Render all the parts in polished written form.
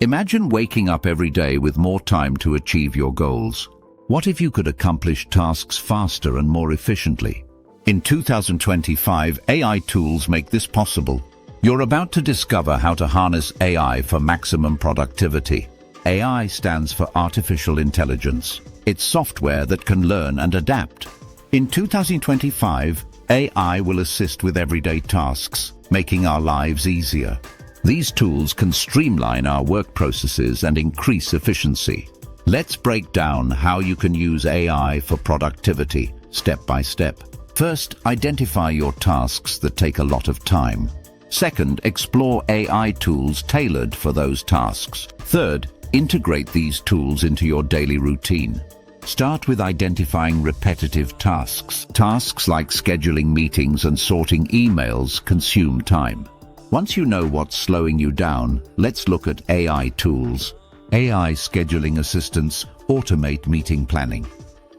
Imagine waking up every day with more time to achieve your goals. What if you could accomplish tasks faster and more efficiently? In 2025, AI tools make this possible. You're about to discover how to harness AI for maximum productivity. AI stands for artificial intelligence. It's software that can learn and adapt. In 2025, AI will assist with everyday tasks, making our lives easier. These tools can streamline our work processes and increase efficiency. Let's break down how you can use AI for productivity, step by step. First, identify your tasks that take a lot of time. Second, explore AI tools tailored for those tasks. Third, integrate these tools into your daily routine. Start with identifying repetitive tasks. Tasks like scheduling meetings and sorting emails consume time. Once you know what's slowing you down, let's look at AI tools. AI scheduling assistants automate meeting planning.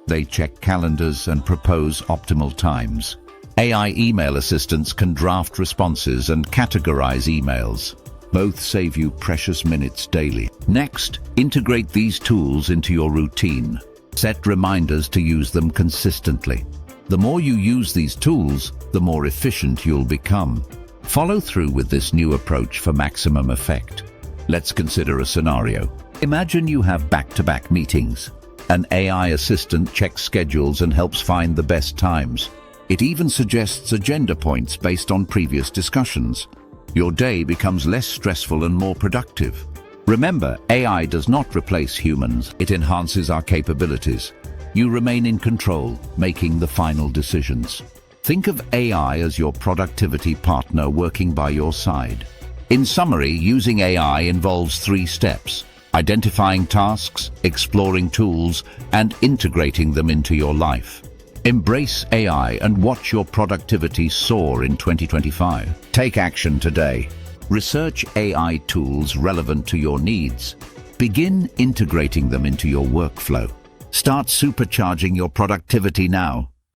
They check calendars and propose optimal times. AI email assistants can draft responses and categorize emails. Both save you precious minutes daily. Next, integrate these tools into your routine. Set reminders to use them consistently. The more you use these tools, the more efficient you'll become. Follow through with this new approach for maximum effect. Let's consider a scenario. Imagine you have back-to-back meetings. An AI assistant checks schedules and helps find the best times. It even suggests agenda points based on previous discussions. Your day becomes less stressful and more productive. Remember, AI does not replace humans, it enhances our capabilities. You remain in control, making the final decisions. Think of AI as your productivity partner working by your side. In summary, using AI involves 3 steps: identifying tasks, exploring tools, and integrating them into your life. Embrace AI and watch your productivity soar in 2025. Take action today. Research AI tools relevant to your needs. Begin integrating them into your workflow. Start supercharging your productivity now.